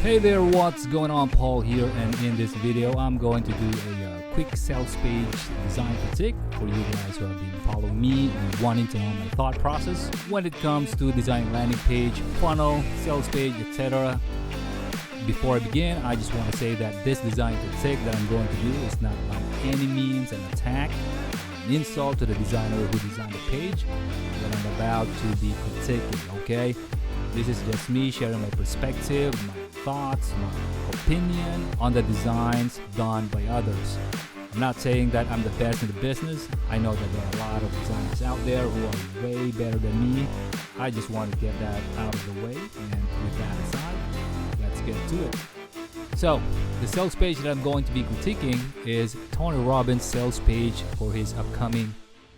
Hey there, what's going on? Paul here, and in this video I'm going to do a quick sales page design critique for you guys who have been following me and wanting to know my thought process when it comes to designing landing page, funnel, sales page, etc. Before I begin, I just want to say that this design critique that I'm going to do is not by any means an attack, an insult to the designer who designed the page that I'm about to be critiquing, okay? This is just me sharing my perspective, my thoughts, my opinion on the designs done by others. I'm not saying that I'm the best in the business. I know that there are a lot of designers out there who are way better than me. I just want to get that out of the way, and with that aside, let's get to it. So, the sales page that I'm going to be critiquing is Tony Robbins' sales page for his upcoming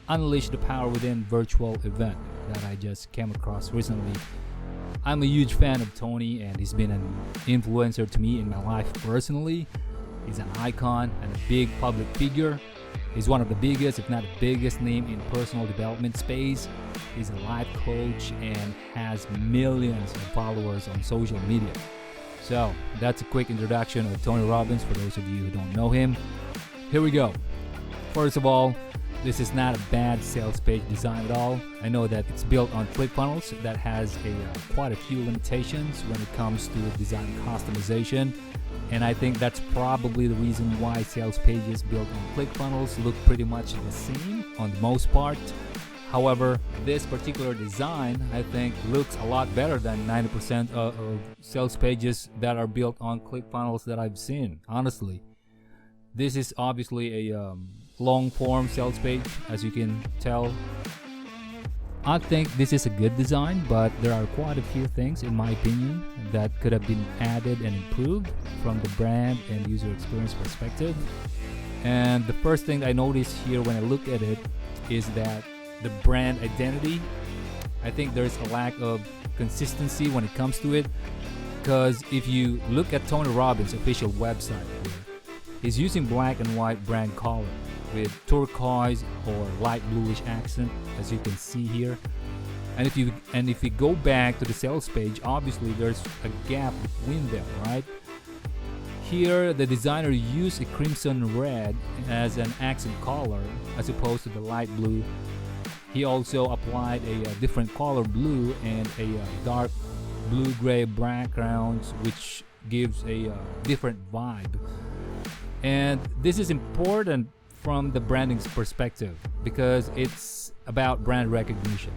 Unleash the Power Within virtual event that I just came across recently. I'm a huge fan of Tony, and he's been an influencer to me in my life personally. He's an icon and a big public figure. He's one of the biggest, if not the biggest name in personal development space. He's a life coach and has millions of followers on social media. So that's a quick introduction of Tony Robbins for those of you who don't know him. Here we go. First of all, this is not a bad sales page design at all. I know that it's built on ClickFunnels that has quite a few limitations when it comes to design customization. And I think that's probably the reason why sales pages built on ClickFunnels look pretty much the same on the most part. However, this particular design, I think, looks a lot better than 90% of sales pages that are built on ClickFunnels that I've seen, honestly. This is obviously a long form sales page, as you can tell. I think this is a good design, but there are quite a few things, in my opinion, that could have been added and improved from the brand and user experience perspective. And the first thing I noticed here when I look at it is that the brand identity, I think there's a lack of consistency when it comes to it, because if you look at Tony Robbins' official website here, he's using black and white brand color with turquoise or light bluish accent, as you can see here. And if you go back to the sales page, obviously there's a gap between them, right? Here, the designer used a crimson red as an accent color as opposed to the light blue. He also applied a different color blue and a dark blue-gray background, which gives a different vibe. And this is important from the branding's perspective because it's about brand recognition.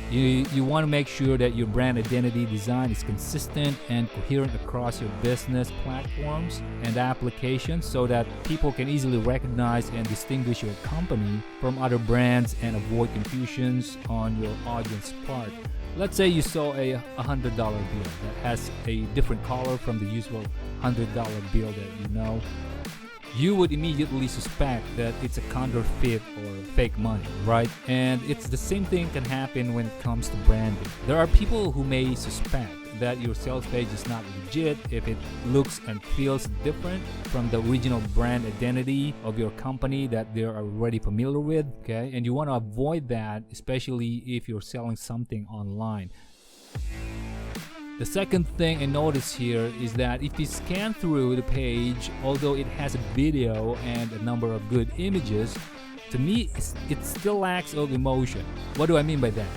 You want to make sure that your brand identity design is consistent and coherent across your business platforms and applications so that people can easily recognize and distinguish your company from other brands and avoid confusions on your audience part. Let's say you saw a $100 bill that has a different color from the usual $100 bill that you know. You would immediately suspect that it's a counterfeit or fake money, right? And it's the same thing can happen when it comes to branding. There are people who may suspect that your sales page is not legit if it looks and feels different from the original brand identity of your company that they're already familiar with, okay? And you want to avoid that, especially if you're selling something online. The second thing I notice here is that if you scan through the page, although it has a video and a number of good images, to me it still lacks of emotion. What do I mean by that?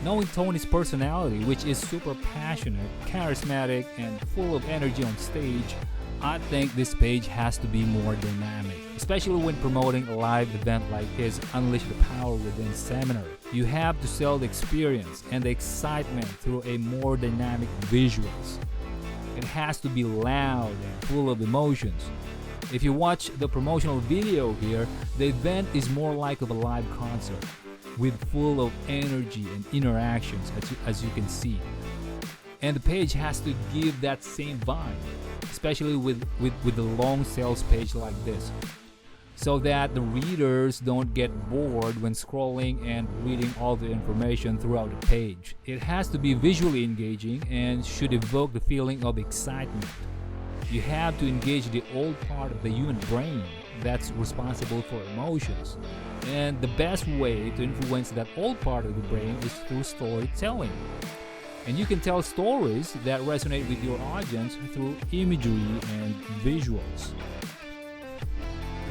Knowing Tony's personality, which is super passionate, charismatic, and full of energy on stage, I think this page has to be more dynamic, especially when promoting a live event like his Unleash the Power Within seminar. You have to sell the experience and the excitement through a more dynamic visuals. It has to be loud and full of emotions. If you watch the promotional video here, the event is more like of a live concert with full of energy and interactions, as you can see. And the page has to give that same vibe, especially with the long sales page like this, so that the readers don't get bored when scrolling and reading all the information throughout the page. It has to be visually engaging and should evoke the feeling of excitement. You have to engage the old part of the human brain that's responsible for emotions. And the best way to influence that old part of the brain is through storytelling. And you can tell stories that resonate with your audience through imagery and visuals.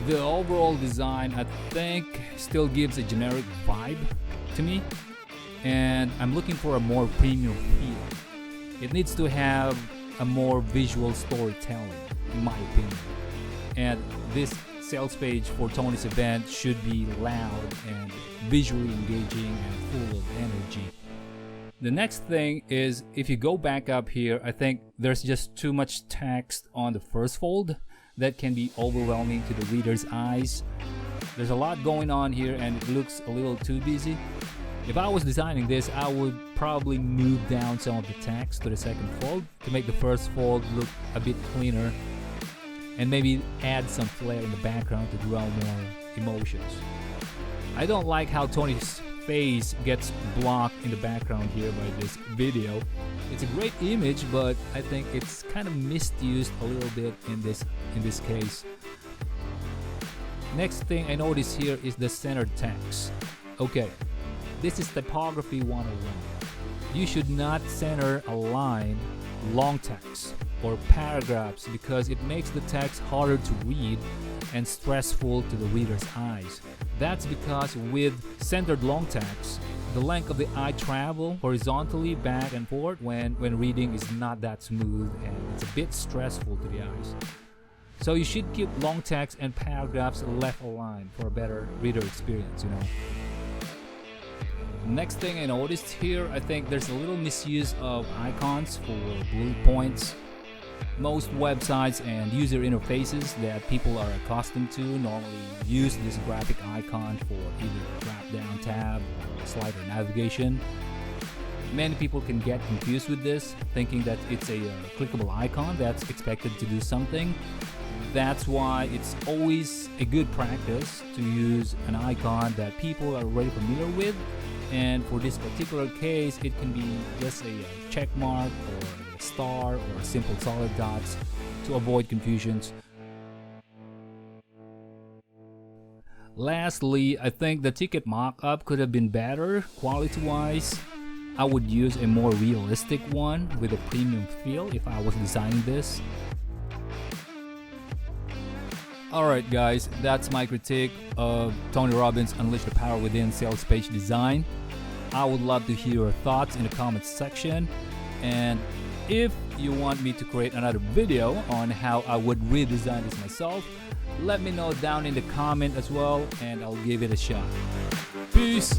The overall design, I think, still gives a generic vibe to me, and I'm looking for a more premium feel. It needs to have a more visual storytelling, in my opinion. And this sales page for Tony's event should be loud and visually engaging and full of energy. The next thing is, if you go back up here, I think there's just too much text on the first fold that can be overwhelming to the reader's eyes. There's a lot going on here and it looks a little too busy. If I was designing this, I would probably move down some of the text to the second fold to make the first fold look a bit cleaner, and maybe add some flair in the background to draw more emotions. I don't like how Tony's face gets blocked in the background here by this video. It's a great image, but I think it's kind of misused a little bit in this case. Next thing I notice here is the centered text. Okay, this is typography 101. You should not center a line, long text, or paragraphs because it makes the text harder to read and stressful to the reader's eyes. That's because with centered long text, the length of the eye travel horizontally back and forth when reading is not that smooth and it's a bit stressful to the eyes. So you should keep long text and paragraphs left aligned for a better reader experience, you know. Next thing I noticed here, I think there's a little misuse of icons for bullet points. Most websites and user interfaces that people are accustomed to normally use this graphic icon for either a drop-down tab or slider navigation. Many people can get confused with this, thinking that it's a clickable icon that's expected to do something. That's why it's always a good practice to use an icon that people are already familiar with. And for this particular case, it can be just a check mark or a star or simple solid dots to avoid confusions. Lastly, I think the ticket mock-up could have been better quality-wise. I would use a more realistic one with a premium feel if I was designing this. Alright guys, that's my critique of Tony Robbins' Unleash the Power Within sales page design. I would love to hear your thoughts in the comments section, and if you want me to create another video on how I would redesign this myself, let me know down in the comment as well and I'll give it a shot. Peace!